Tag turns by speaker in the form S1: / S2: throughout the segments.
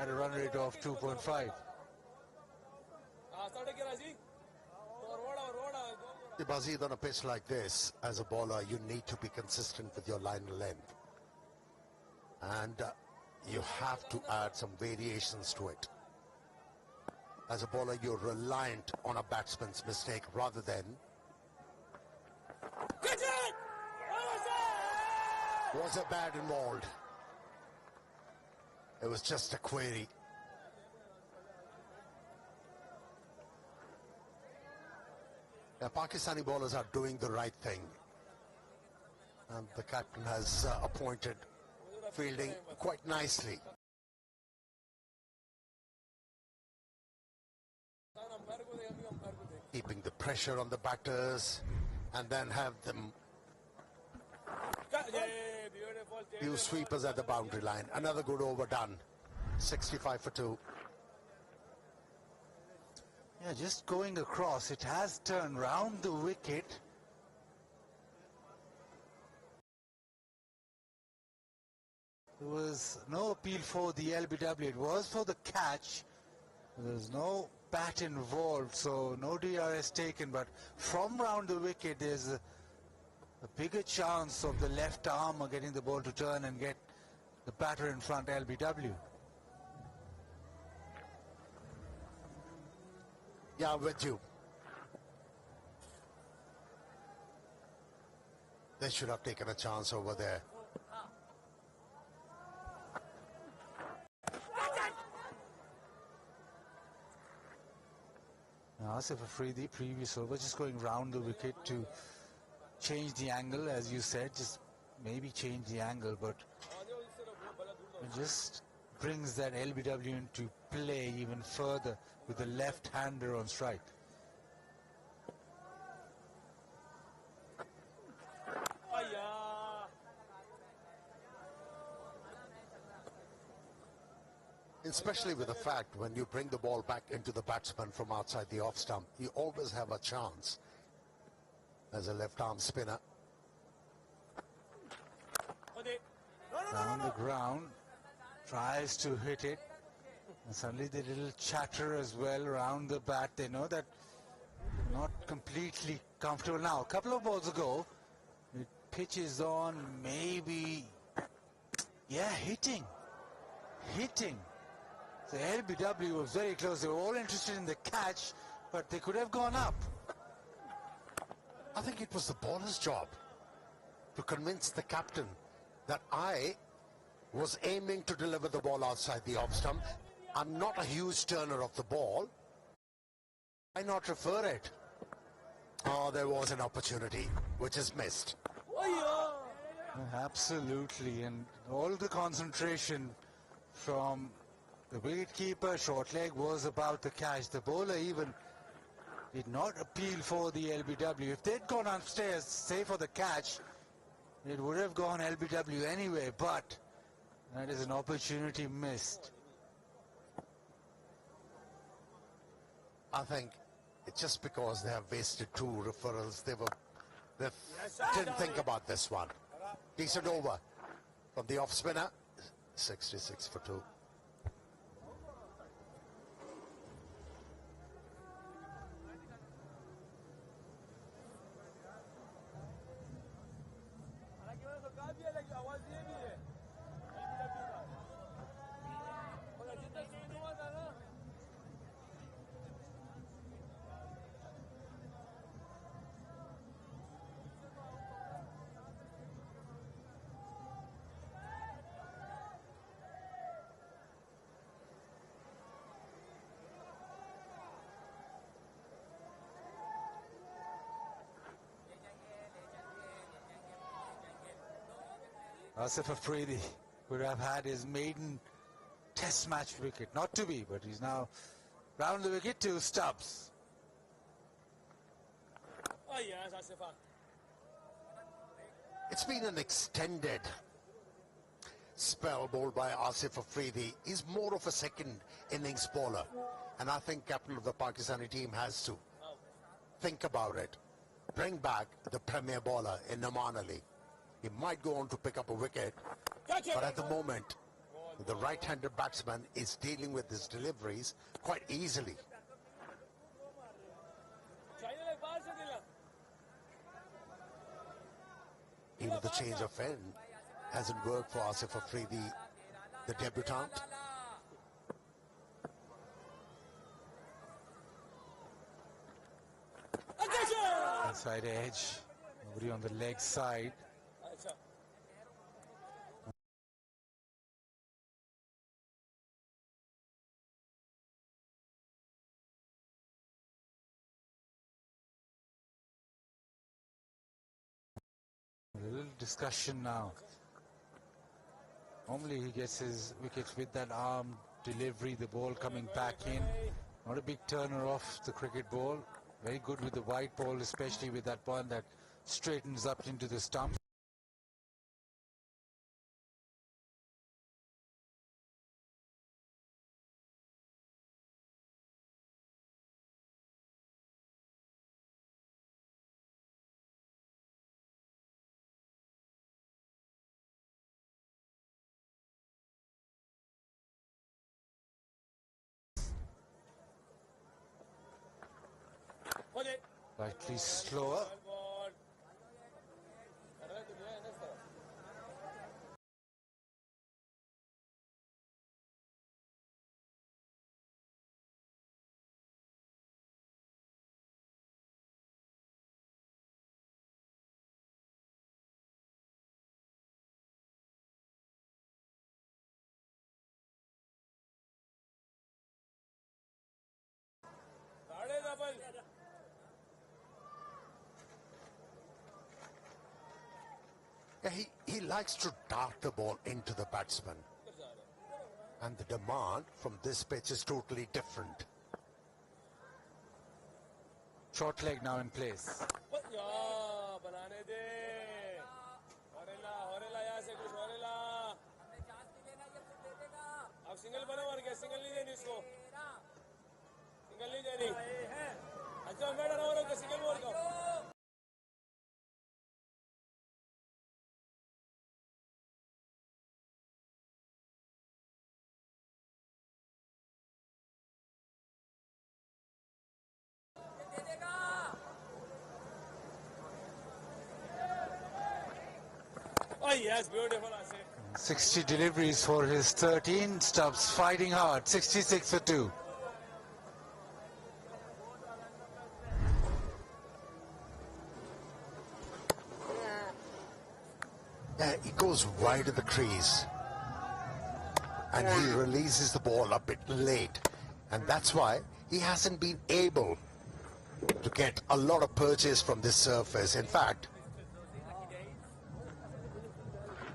S1: at a run rate of 2.5.
S2: Bazid, on a pitch like this, as a bowler, you need to be consistent with your line length. And you have to add some variations to it. As a bowler, you're reliant on a batsman's mistake rather than... Was a bat involved? It was just a query. The Pakistani bowlers are doing the right thing. And the captain has appointed fielding quite nicely. Keeping the pressure on the batters and then have them use sweepers at the boundary line. Another good over done. 65 for 2.
S1: Yeah, just going across, it has turned round the wicket. There was no appeal for the LBW. It was for the catch. There's no bat involved, so no DRS taken. But from round the wicket, there's a bigger chance of the left arm getting the ball to turn and get the batter in front, LBW.
S2: Yeah, I'm with you. They should have taken a chance over there.
S1: Asif Afridi, previous over, just going round the wicket to change the angle, as you said, just maybe change the angle, but it just brings that LBW into play even further with the left-hander on strike.
S2: Especially with the fact when you bring the ball back into the batsman from outside the off stump, you always have a chance as a left-arm spinner.
S1: Down the ground, tries to hit it, and suddenly the little chatter as well around the bat. They know that not completely comfortable now. A couple of balls ago, it pitches on, maybe, yeah, hitting. The LBW was very close. They were all interested in the catch, but they could have gone up.
S2: I think it was the bowler's job to convince the captain that I was aiming to deliver the ball outside the off stump. I'm not a huge turner of the ball. Why not refer it? Oh, there was an opportunity which is missed.
S1: Absolutely, and all the concentration from the wicketkeeper, short leg, was about the catch. The bowler even did not appeal for the LBW. If they'd gone upstairs, say for the catch, it would have gone LBW anyway, but that is an opportunity missed.
S2: I think it's just because they have wasted 2 referrals. They didn't think about this one. Decent over from the off spinner. 66 for 2.
S1: Asif Afridi could have had his maiden test match wicket. Not to be, but he's now round the wicket to Stubbs.
S2: It's been an extended spell bowled by Asif Afridi. He's more of a second innings bowler, and I think captain of the Pakistani team has to think about it. Bring back the premier bowler in Naman Ali. He might go on to pick up a wicket, but at the moment, The right-handed batsman is dealing with his deliveries quite easily. Even the change of end hasn't worked for Asif Afridi, the debutant.
S1: Inside edge, nobody on the leg side. A little discussion now. Normally he gets his wickets with that arm delivery, the ball coming back in. Not a big turner off the cricket ball. Very good with the white ball, especially with that one that straightens up into the stump. Slightly slower.
S2: Yeah, he likes to dart the ball into the batsman. And the demand from this pitch is totally different.
S1: Short leg now in place.
S3: Oh yes, beautiful.
S1: 60 deliveries for his 13 stubs, fighting hard. 66 for 2.
S2: He goes wide of the crease. And he releases the ball a bit late. And that's why he hasn't been able to get a lot of purchase from this surface. In fact,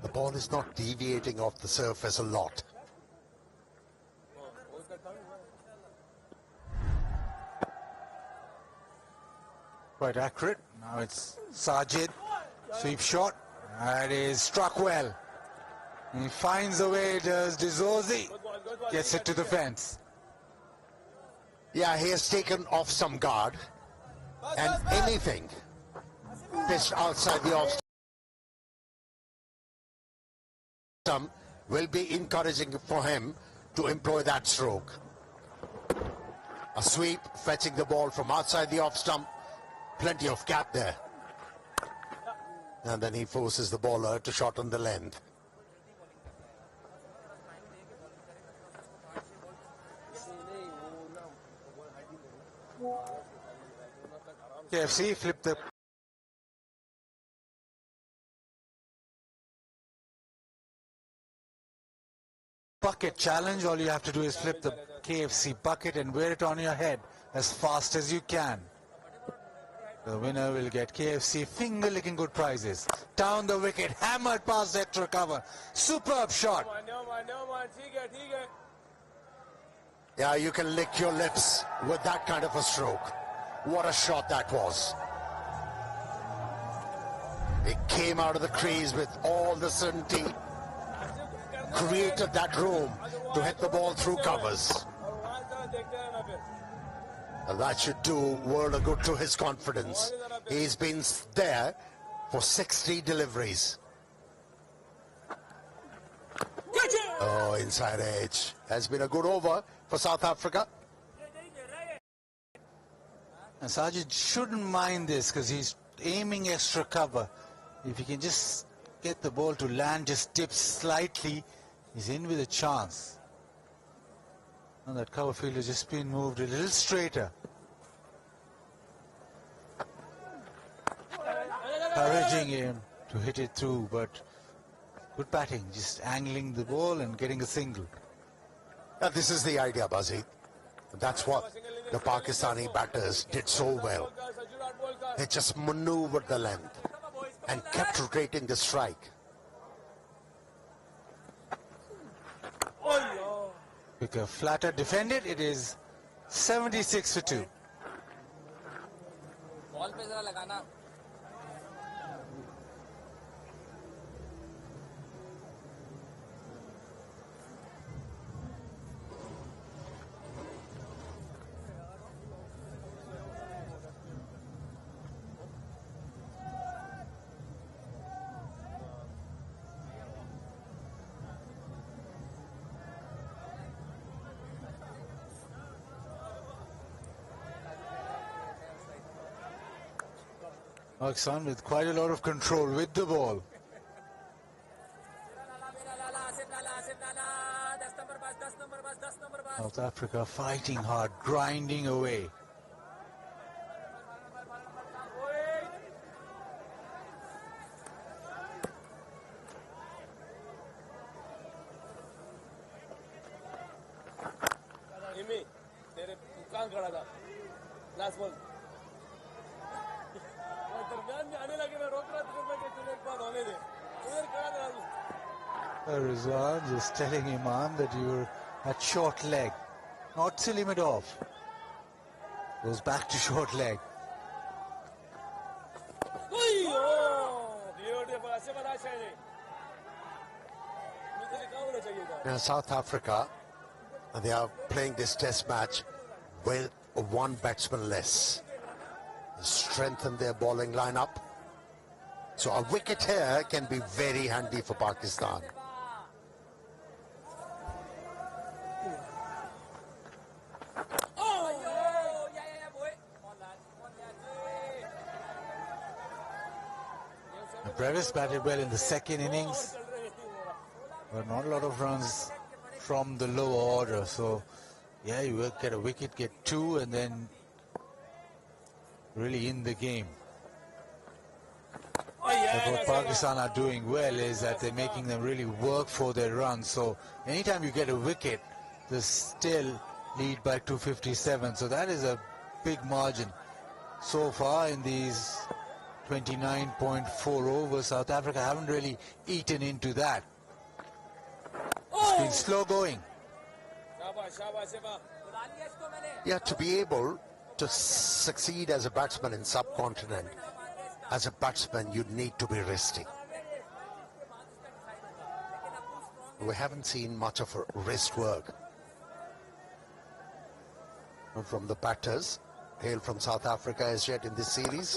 S2: the ball is not deviating off the surface a lot.
S1: Quite accurate. Now it's Sajid. Sweep shot. That is struck well. He finds a way, does Dizorzi. Gets it to the fence.
S2: Yeah, he has taken off some guard. And anything pitched outside the off stump will be encouraging for him to employ that stroke. A sweep, fetching the ball from outside the off stump. Plenty of gap there. And then he forces the bowler to shorten the length.
S1: KFC flip the bucket challenge. All you have to do is flip the KFC bucket and wear it on your head as fast as you can. The winner will get KFC finger-licking good prizes. Down the wicket, hammered past that to recover. Superb shot.
S2: Yeah, you can lick your lips with that kind of a stroke. What a shot that was. It came out of the crease with all the certainty. Created that room to hit the ball through covers. And that should do world of good to his confidence. He's been there for 60 deliveries.
S3: Catch it!
S2: Oh, inside edge. Has been a good over for South Africa.
S1: And Sajid shouldn't mind this because he's aiming extra cover. If he can just get the ball to land, just dip slightly, he's in with a chance. And that cover field has just been moved a little straighter. Encouraging him to hit it through, but good batting, just angling the ball and getting a single.
S2: Now, this is the idea, Bazzi. That's what the Pakistani batters did so well. They just maneuvered the length and kept rotating the strike.
S1: Quicker, flatter, defended. It is 76 for 2. Pakistan with quite a lot of control with the ball. South Africa fighting hard, grinding away. Rizwan just telling Imam that you're at short leg, not silly mid off. Goes back to short leg.
S2: Now South Africa, they are playing this test match with one batsman less. Strengthen their bowling lineup. So a wicket here can be very handy for Pakistan.
S1: Brevis batted well in the second innings, but not a lot of runs from the lower order. So, yeah, you will get a wicket, get 2, and then really in the game. But what Pakistan are doing well is that they're making them really work for their runs. So, anytime you get a wicket, they still lead by 257. So, that is a big margin. So far in these 29.4 overs, South Africa haven't really eaten into that. It's been slow going.
S2: Yeah, to be able to succeed as a batsman in subcontinent, as a batsman you need to be resting. We haven't seen much of wrist work from the batters hail from South Africa as yet in this series.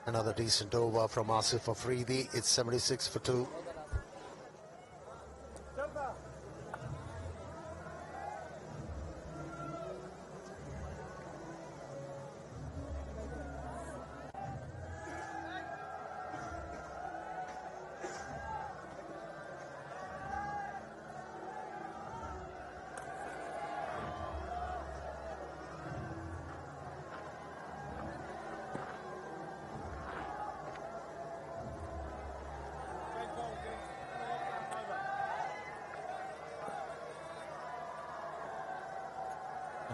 S2: Another decent over from Asif Afridi. It's 76 for 2.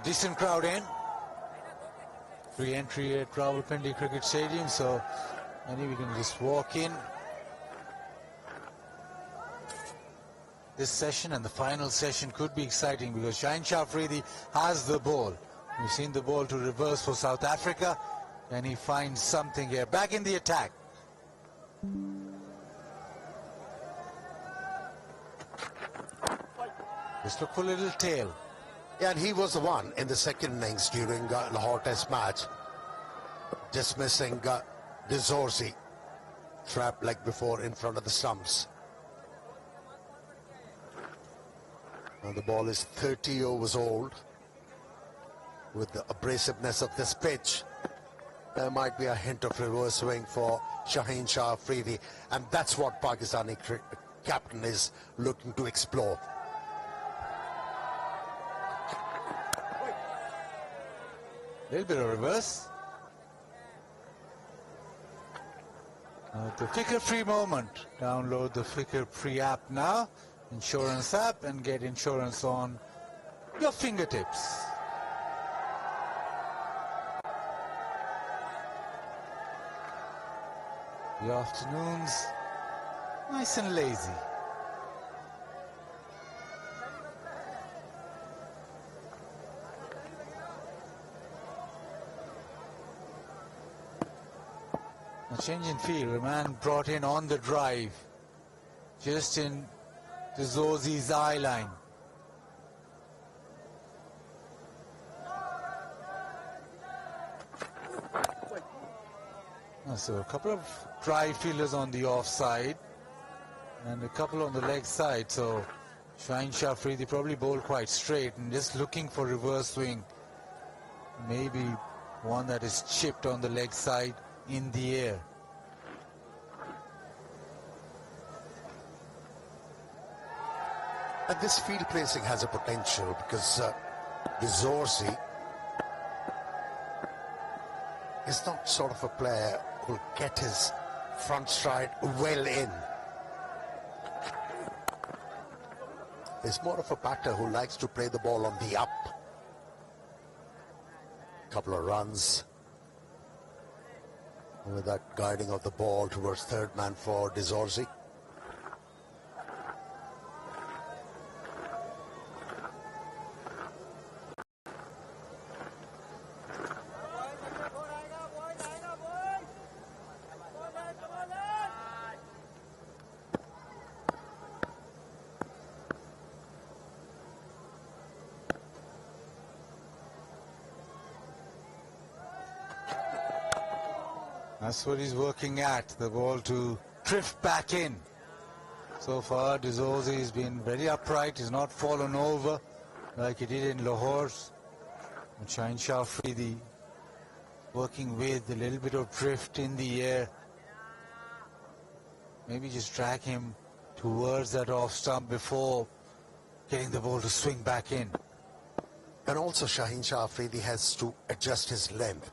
S1: Decent crowd in. Free entry at Rawalpindi Cricket Stadium, so maybe we can just walk in. This session and the final session could be exciting because Shaheen Shah Afridi has the ball. We've seen the ball to reverse for South Africa, and he finds something here. Back in the attack. Just look for a little tail.
S2: Yeah, and he was the one in the second innings during Lahore Test match, dismissing Dezorzi. trap like before in front of the stumps. Now the ball is 30 overs old. With the abrasiveness of this pitch, there might be a hint of reverse swing for Shaheen Shah Afridi, and that's what Pakistani captain is looking to explore.
S1: Little bit of reverse. The Fikr Free moment. Download the Fikr Free app now, insurance app, and get insurance on your fingertips. The afternoon's nice and lazy. A change in field, a man brought in on the drive, just in the Zozi's eye line. So a couple of drive fielders on the offside and a couple on the leg side. So Shaheen Shah Afridi probably bowled quite straight and just looking for reverse swing. Maybe one that is chipped on the leg side in the air.
S2: And this field placing has a potential because the Zorzi is not sort of a player who will get his front stride well in. He's more of a batter who likes to play the ball on the up. Couple of runs with that guiding of the ball towards third man for De Zorzi.
S1: That's what he's working at, the ball to drift back in. So far, De Zorzi has been very upright. He's not fallen over like he did in Lahore. And Shaheen Shah Afridi working with a little bit of drift in the air. Maybe just drag him towards that off stump before getting the ball to swing back in.
S2: And also Shaheen Shah Afridi has to adjust his length.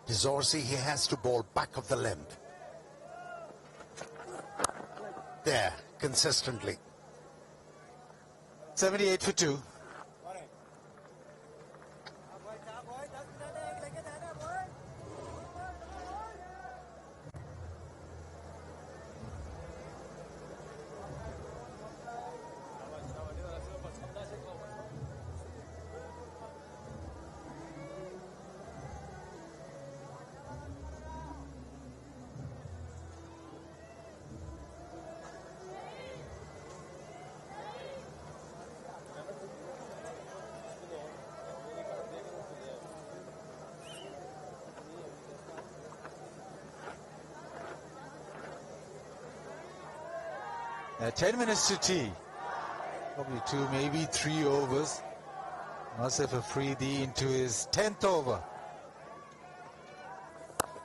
S2: De Zorzi, he has to bowl back of the length. There, consistently.
S1: 78 for 2. Yeah, 10 minutes to tea. Probably 2, maybe 3 overs. Asif Afridi into his 10th over.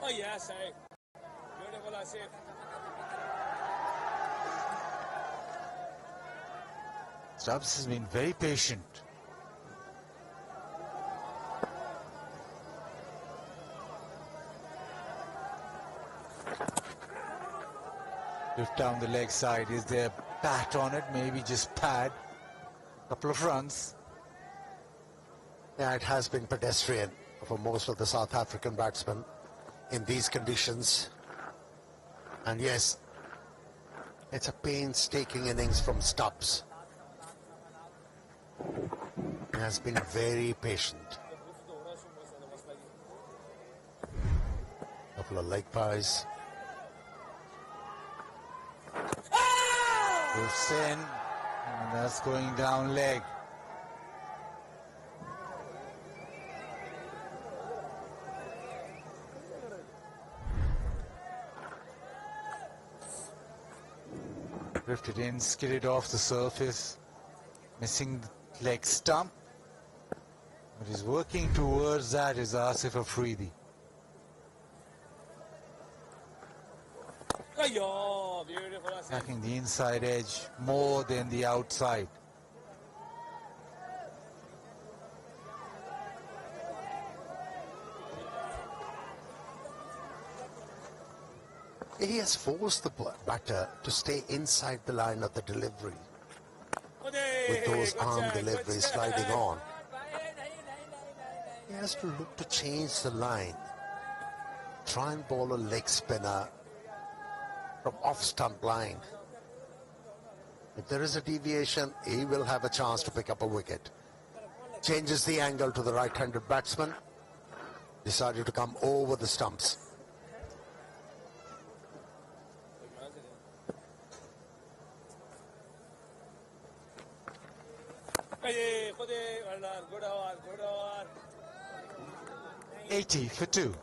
S3: Oh yes, beautiful Asif.
S1: Stubbs has been very patient. Lift down the leg side. Is there bat on it? Maybe just pad. Couple of runs.
S2: Yeah, it has been pedestrian for most of the South African batsmen in these conditions. And yes, it's a painstaking innings from Stubbs. He has been very patient. Couple of leg pies.
S1: Hussain, and that's going down leg. Drifted in, skidded off the surface, missing the leg stump. But he's working towards that is Asif Afridi.
S3: Beautiful.
S1: Attacking the inside edge more than the outside.
S2: He has forced the batter to stay inside the line of the delivery, with those arm deliveries sliding on. He has to look to change the line, try and bowl a leg spinner from off stump line. If there is a deviation, he will have a chance to pick up a wicket. Changes the angle to the right-handed batsman, decided to come over the stumps.
S3: Good over.
S1: 80 for 2.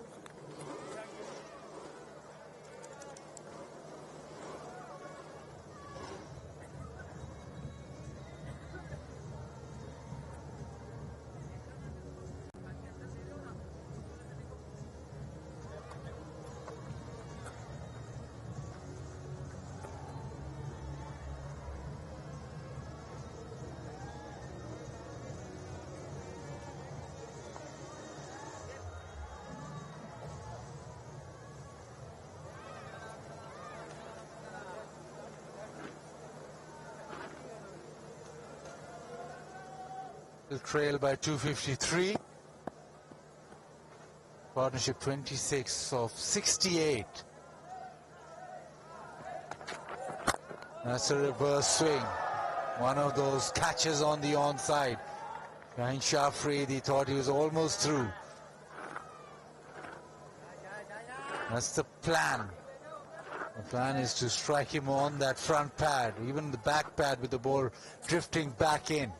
S1: Trail by 253. Partnership 26 of 68. That's a reverse swing. One of those catches on the onside. Behind Shafri, thought he was almost through. That's the plan. The plan is to strike him on that front pad, even the back pad with the ball drifting back in.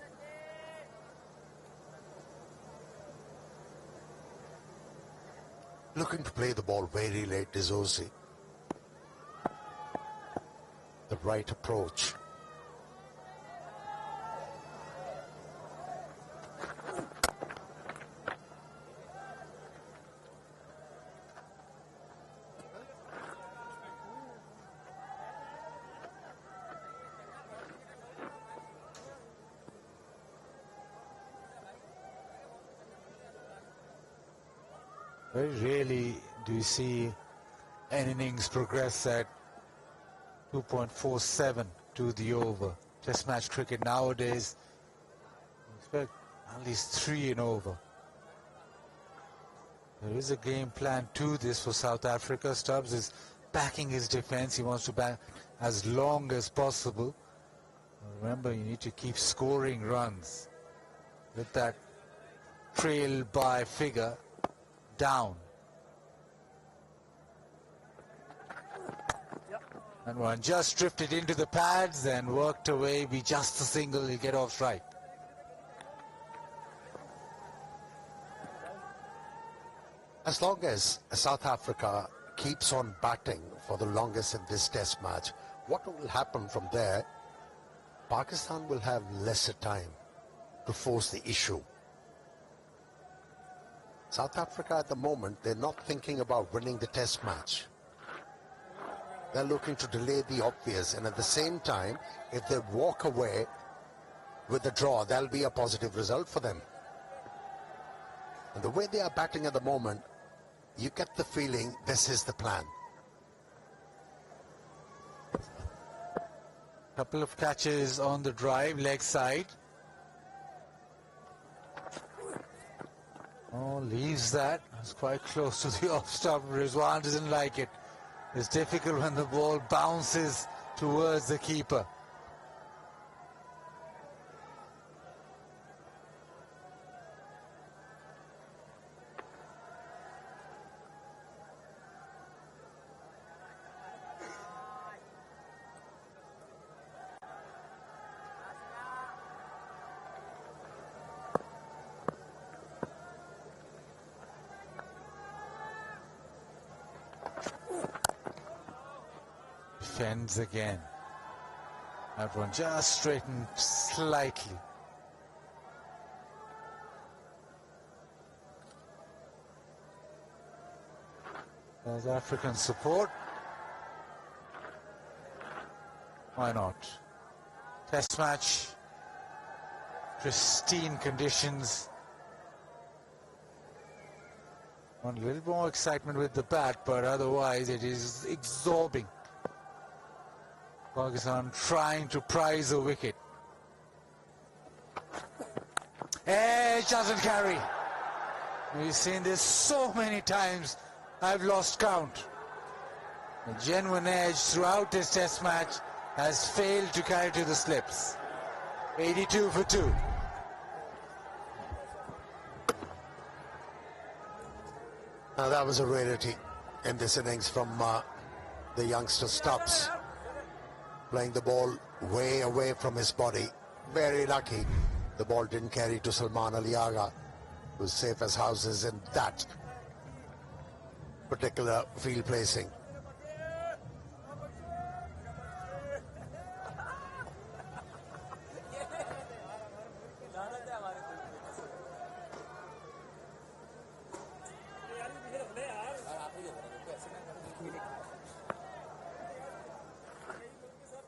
S2: Looking to play the ball very late, Dizosi. The right approach.
S1: Very rarely do you see an innings progress at 2.47 to the over. Test match cricket nowadays, you expect at least 3 and over. There is a game plan to this for South Africa. Stubbs is backing his defense. He wants to bat as long as possible. Remember, you need to keep scoring runs with that trail by figure down. And one just drifted into the pads and worked away. Be just a single, he'll get off strike.
S2: As long as South Africa keeps on batting for the longest in this test match, what will happen from there? Pakistan will have lesser time to force the issue. South Africa at the moment, they're not thinking about winning the test match. They're looking to delay the obvious, and at the same time, if they walk away with a draw, that'll be a positive result for them. And the way they are batting at the moment, you get the feeling this is the plan.
S1: Couple of catches on the drive, leg side. Oh, leaves that. It's quite close to the off stump. Rizwan doesn't like it. It's difficult when the ball bounces towards the keeper. Defends again. That one just straightened slightly. South African support. Why not? Test match. Pristine conditions. Want a little more excitement with the bat, but otherwise it is absorbing. Pakistan trying to prize a wicket. Edge doesn't carry. We've seen this so many times, I've lost count. The genuine edge throughout this test match has failed to carry to the slips. 82 for 2.
S2: Now that was a rarity in this innings from the youngster Stubbs. Playing the ball way away from his body. Very lucky the ball didn't carry to Salman Ali Agha, who's safe as houses in that particular field placing.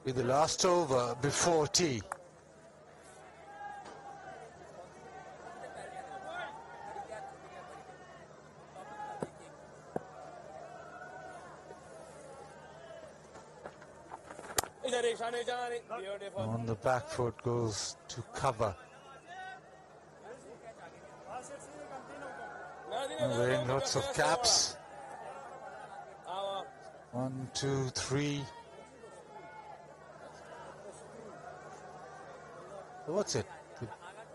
S1: With the last over before tea. On the back foot goes to cover. Wearing lots of caps. 1, 2, 3. What's it?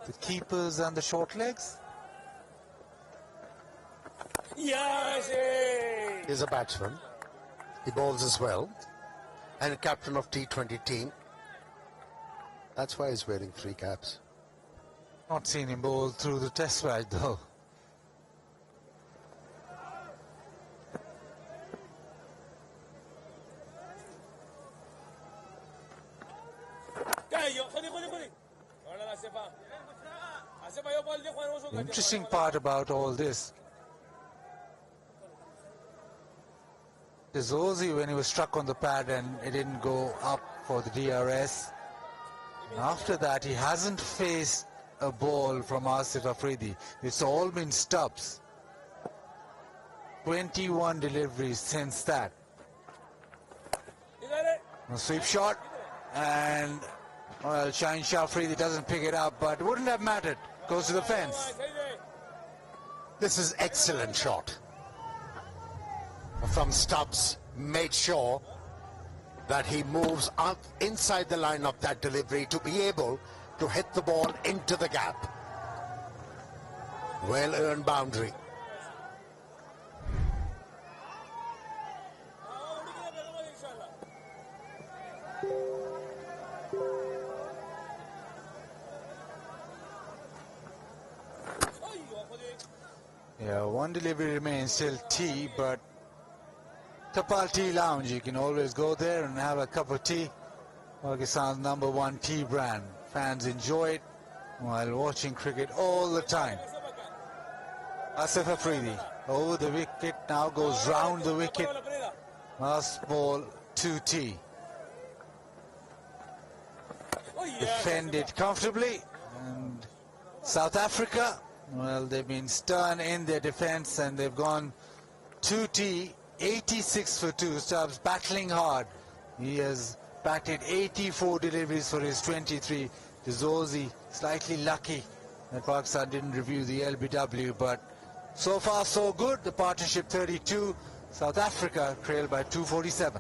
S1: The keepers and the short legs?
S3: Yes!
S2: He's a batsman. He bowls as well. And captain of T20 team. That's why he's wearing 3 caps.
S1: Not seen him bowl through the test match though. The interesting part about all this is Ozzy, when he was struck on the pad and it didn't go up for the DRS, after that he hasn't faced a ball from Asif Afridi. It's all been Stubbs. 21 deliveries since that. A sweep shot, and well, Shaheen Shah Afridi doesn't pick it up, but it wouldn't have mattered. Goes to the fence.
S2: This is excellent shot from Stubbs. Made sure that he moves up inside the line of that delivery to be able to hit the ball into the gap. Well earned boundary.
S1: Yeah, one delivery remains still tea, but Kapal Tea Lounge, you can always go there and have a cup of tea. Pakistan's #1 tea brand. Fans enjoy it while watching cricket all the time. Asif Afridi over the wicket, now goes round the wicket. Last ball to tea. Defended comfortably, and South Africa, well, they've been stern in their defense and they've gone 2T, 86 for 2. Stubbs battling hard. He has batted 84 deliveries for his 23. Ozzy slightly lucky that Pakistan didn't review the LBW, but so far so good. The partnership 32. South Africa trailed by 247.